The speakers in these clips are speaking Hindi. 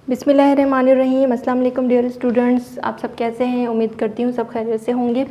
बिस्मिल्लाहिर्रहमानिर्रहीम। अस्सलाम वालेकुम डियर स्टूडेंट्स, आप सब कैसे हैं? उम्मीद करती हूँ सब खैरियत से होंगे।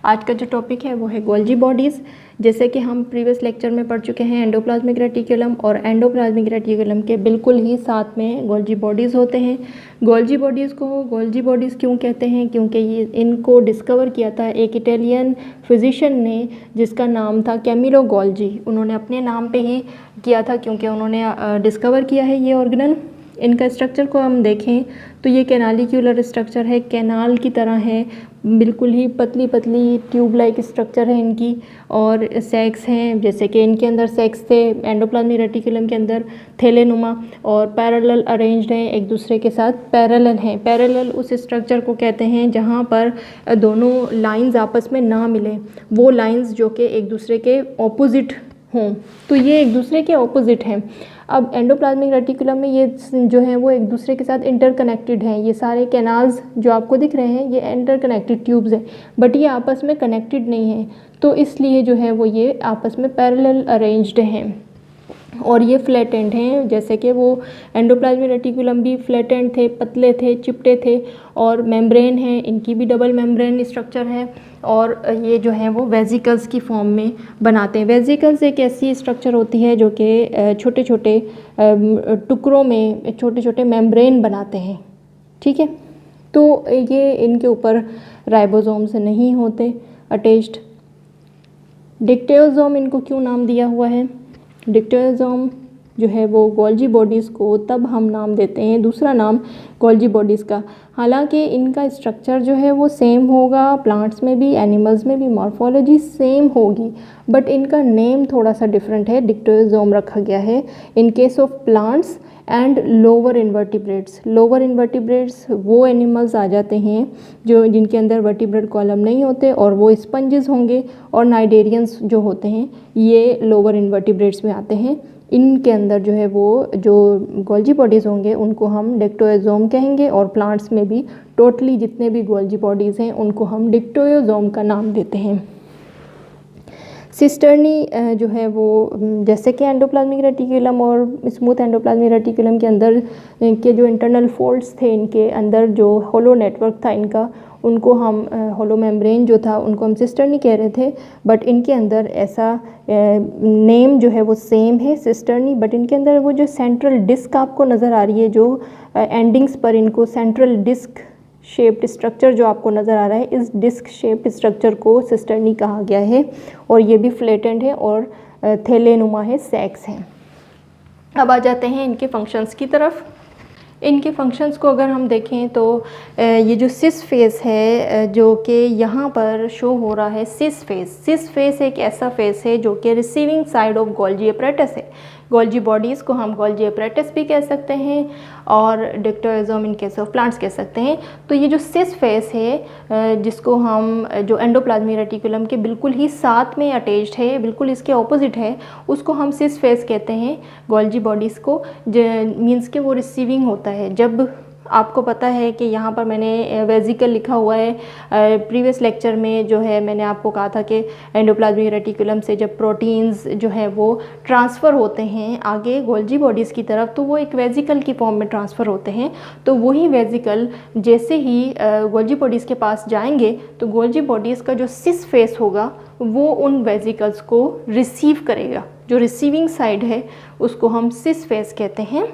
आज का जो टॉपिक है वो है गोल्जी बॉडीज़। जैसे कि हम प्रीवियस लेक्चर में पढ़ चुके हैं, एंडोप्लाज्मिक रेटिकुलम और एंडोप्लाज्मिक रेटिकुलम के बिल्कुल ही साथ में गोल्जी बॉडीज़ होते हैं। गोल्जी बॉडीज़ को गोल्जी बॉडीज़ क्यों कहते हैं? क्योंकि ये इनको डिस्कवर किया था एक इटालियन फिजिशियन ने जिसका नाम था कैमिलो गोल्जी। उन्होंने अपने नाम पे ही किया था क्योंकि उन्होंने डिस्कवर किया है ये ऑर्गेनल। इनका स्ट्रक्चर को हम देखें तो ये कैनालिक्यूलर स्ट्रक्चर है, कैनाल की तरह है, बिल्कुल ही पतली पतली ट्यूब लाइक स्ट्रक्चर है इनकी। और सेक्स हैं, जैसे कि इनके अंदर सेक्स थे एंडोप्लाज्मिक रेटिकुलम के अंदर थैलेनुमा, और पैरेलल अरेंज्ड हैं, एक दूसरे के साथ पैरेलल हैं। पैरेलल उस स्ट्रक्चर को कहते हैं जहाँ पर दोनों लाइंस आपस में ना मिलें, वो लाइंस जो कि एक दूसरे के ऑपोजिट हों। तो ये एक दूसरे के ऑपोजिट हैं। अब एंडोप्लाज्मिक रेटिकुलम में ये जो हैं वो एक दूसरे के साथ इंटरकनेक्टेड हैं। ये सारे कैनाल्स जो आपको दिख रहे हैं ये इंटरकनेक्टेड ट्यूब्स हैं, बट ये आपस में कनेक्टेड नहीं हैं, तो इसलिए जो है वो ये आपस में पैरेलल अरेंज्ड हैं और ये फ्लैट एंड हैं। जैसे कि वो एंडोप्लाज्मिक रेटिकुलम भी फ्लैट एंड थे, पतले थे, चिपटे थे। और मेम्ब्रेन है, इनकी भी डबल मेम्ब्रेन स्ट्रक्चर है, और ये जो है वो वेजिकल्स की फॉर्म में बनाते हैं। वेजिकल्स एक ऐसी स्ट्रक्चर होती है जो कि छोटे छोटे टुकड़ों में छोटे छोटे मेम्ब्रेन बनाते हैं, ठीक है। तो ये इनके ऊपर राइबोसोम से नहीं होते अटैच्ड। डिक्टेओसोम इनको क्यों नाम दिया हुआ है? डिक्टेओसोम जो है वो गोल्जी बॉडीज़ को तब हम नाम देते हैं, दूसरा नाम गोल्जी बॉडीज़ का। हालांकि इनका स्ट्रक्चर जो है वो सेम होगा, प्लांट्स में भी एनिमल्स में भी मॉर्फोलॉजी सेम होगी, बट इनका नेम थोड़ा सा डिफरेंट है, डिक्टेओसोम रखा गया है in case of plants and lower invertebrates. Lower invertebrates वो एनिमल्स आ जाते हैं जो जिनके अंदर वर्टिब्रेट कॉलम नहीं होते और वो स्पंजेस होंगे, और नाइडेरियंस जो होते हैं ये लोअर इन्वर्टिब्रेट्स में आते हैं। इनके अंदर जो है वो जो गोल्जी बॉडीज़ होंगे उनको हम डिक्टेओसोम कहेंगे, और प्लांट्स में भी टोटली जितने भी गोल्जी बॉडीज़ हैं उनको हम डिक्टेओसोम का नाम देते हैं। सिस्टर्नी जो है वो जैसे कि एंडोप्लाज्मिक रेटिकुलम और स्मूथ एंडोप्लाज्मिक रेटिकुलम के अंदर के जो इंटरनल फोल्ड्स थे, इनके अंदर जो होलो नेटवर्क था इनका, उनको हम होलो मेम्ब्रेन जो था उनको हम सिस्टर्नी कह रहे थे, बट इनके अंदर ऐसा नेम जो है वो सेम है सिस्टर्नी, बट इनके अंदर वो जो सेंट्रल डिस्क आपको नज़र आ रही है, जो एंडिंग्स पर इनको सेंट्रल डिस्क शेप्ड स्ट्रक्चर जो आपको नज़र आ रहा है, इस डिस्क शेप्ड स्ट्रक्चर को सिस्टर्नी कहा गया है, और ये भी फ्लैटेंड है और थैलेनुमा है, सेक्स है। अब आ जाते हैं इनके फंक्शंस की तरफ। इनके फंक्शंस को अगर हम देखें तो ये जो सिस फेस है जो कि यहाँ पर शो हो रहा है, सिस फेस एक ऐसा फेस है जो कि receiving side of Golgi apparatus है। गोल्जी बॉडीज़ को हम गोल्जी अपरेटस भी कह सकते हैं और डिक्टेओसोम इन केस ऑफ प्लांट्स कह सकते हैं। तो ये जो सिस फेस है जिसको हम जो एंडोप्लाज्मिक रेटिकुलम के बिल्कुल ही साथ में अटैच्ड है, बिल्कुल इसके ऑपोजिट है, उसको हम सिस फेस कहते हैं गोल्जी बॉडीज़ को। मीन्स कि वो रिसीविंग होता है। जब आपको पता है कि यहाँ पर मैंने वेजिकल लिखा हुआ है, प्रीवियस लेक्चर में जो है मैंने आपको कहा था कि एंडोप्लाज्मिक रेटिकुलम से जब प्रोटीन्स जो है वो ट्रांसफ़र होते हैं आगे गोल्जी बॉडीज़ की तरफ, तो वो एक वेजिकल की फॉर्म में ट्रांसफ़र होते हैं। तो वही वेजिकल जैसे ही गोल्जी बॉडीज़ के पास जाएंगे तो गोल्जी बॉडीज़ का जो सिस फेस होगा वो उन वेजिकल्स को रिसीव करेगा। जो रिसीविंग साइड है उसको हम सिस फेस कहते हैं।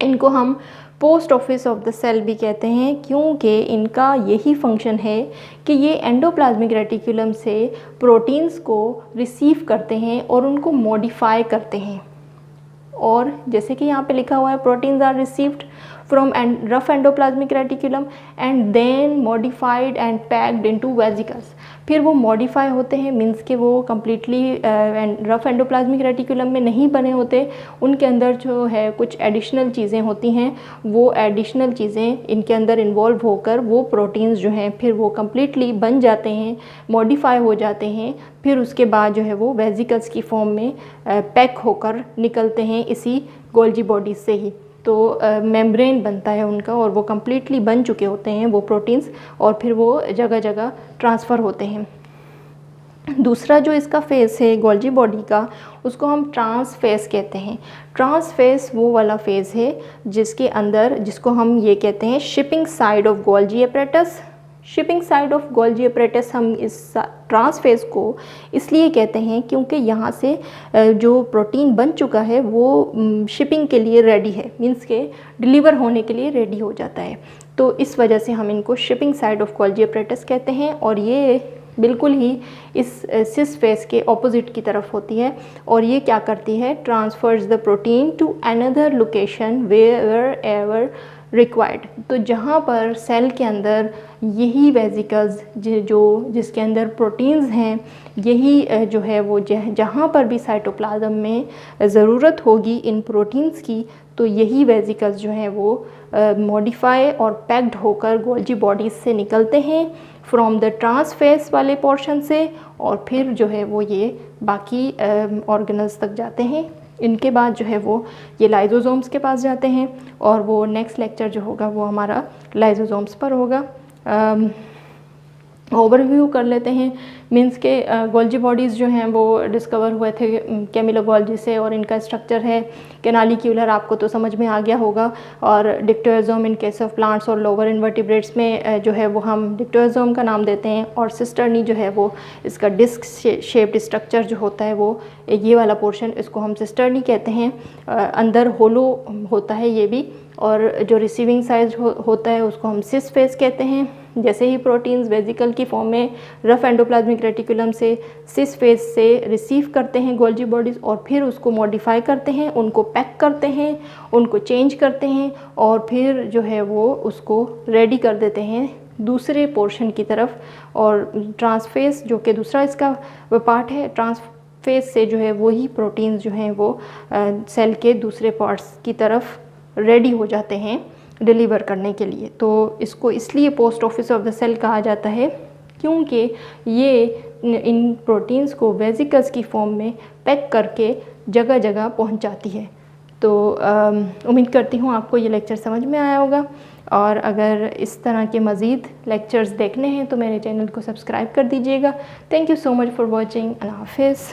इनको हम post office of the cell भी कहते हैं, क्योंकि इनका यही फंक्शन है कि ये एंडोप्लाज्मिक रेटिकुलम से प्रोटीन्स को रिसीव करते हैं और उनको मॉडिफाई करते हैं। और जैसे कि यहाँ पे लिखा हुआ है, proteins are received from rough endoplasmic reticulum and then modified and packed into vesicles. फिर वो मॉडिफाई होते हैं, मीन्स कि वो कम्प्लीटली रफ एंडोप्लाज्मिक रेटिकुलम में नहीं बने होते, उनके अंदर जो है कुछ एडिशनल चीज़ें होती हैं, वो एडिशनल चीज़ें इनके अंदर इन्वॉल्व होकर वो प्रोटीन्स जो हैं फिर वो कम्प्लीटली बन जाते हैं, मॉडिफाई हो जाते हैं। फिर उसके बाद जो है वो वेजिकल्स की फॉर्म में पैक होकर निकलते हैं इसी गोल्जी बॉडीज़ से ही। तो मेम्ब्रेन बनता है उनका और वो कम्प्लीटली बन चुके होते हैं वो प्रोटीन्स, और फिर वो जगह जगह ट्रांसफ़र होते हैं। दूसरा जो इसका फेस है गोल्जी बॉडी का, उसको हम ट्रांस फेस कहते हैं। ट्रांस फेस वो वाला फेस है जिसके अंदर, जिसको हम ये कहते हैं shipping side of Golgi apparatus. Shipping side of Golgi apparatus हम इस ट्रांस फेस को इसलिए कहते हैं क्योंकि यहाँ से जो प्रोटीन बन चुका है वो शिपिंग के लिए रेडी है, मीन्स के डिलीवर होने के लिए रेडी हो जाता है। तो इस वजह से हम इनको shipping side of Golgi apparatus कहते हैं। और ये बिल्कुल ही इस सिस फेस के ऑपोजिट की तरफ होती है। और ये क्या करती है, transfers the protein to another location wherever required. तो जहाँ पर सेल के अंदर यही वेजिकल्स जिसके अंदर प्रोटीन्स हैं, यही जो है वो जहाँ पर भी साइटोप्लाज्म में ज़रूरत होगी इन प्रोटीन्स की, तो यही वेजिकल्स जो हैं वो मॉडिफाई और पैक्ड होकर गोल्जी बॉडीज़ से निकलते हैं फ्रॉम द ट्रांस फेस वाले पोर्शन से, और फिर जो है वो ये बाकी ऑर्गेनल्स तक जाते हैं। इनके बाद जो है वो ये लाइजोसोम्स के पास जाते हैं, और वो नेक्स्ट लेक्चर जो होगा वो हमारा लाइजोसोम्स पर होगा। ओवरव्यू कर लेते हैं, मीन्स के गोल्जी बॉडीज़ जो हैं वो डिस्कवर हुए थे कैमिलो गोल्जी से, और इनका स्ट्रक्चर है कैनालिक्यूलर, आपको तो समझ में आ गया होगा। और डिक्टोजोम इन केस ऑफ प्लांट्स और लोअर इन्वर्टिब्रेट्स में जो है वो हम डिक्टोजोम का नाम देते हैं। और सिस्टर्नी जो है वो इसका डिस्क शेप्ड स्ट्रक्चर जो होता है वो ये वाला पोर्शन, इसको हम सिस्टर्नी कहते हैं। अंदर होलो होता है ये भी, और जो रिसीविंग साइज होता है उसको हम सिस फेस कहते हैं। जैसे ही प्रोटीन्स वेजिकल की फॉर्म में रफ एंडोप्लाज्मिक रेटिकुलम से सिस फेस से रिसीव करते हैं गोल्जी बॉडीज़, और फिर उसको मॉडिफाई करते हैं, उनको पैक करते हैं, उनको चेंज करते हैं, और फिर जो है वो उसको रेडी कर देते हैं दूसरे पोर्शन की तरफ। और ट्रांसफेस जो कि दूसरा इसका पार्ट है, ट्रांसफेस से जो है वही प्रोटीन्स जो हैं वो सेल के दूसरे पार्ट्स की तरफ रेडी हो जाते हैं डिलीवर करने के लिए। तो इसको इसलिए post office of the cell कहा जाता है क्योंकि ये इन प्रोटीन्स को वेजिकल्स की फॉर्म में पैक करके जगह जगह पहुंचाती है। तो उम्मीद करती हूँ आपको ये लेक्चर समझ में आया होगा, और अगर इस तरह के मज़ीद लेक्चर्स देखने हैं तो मेरे चैनल को सब्सक्राइब कर दीजिएगा। Thank you so much for watching. Allah हाफिज़।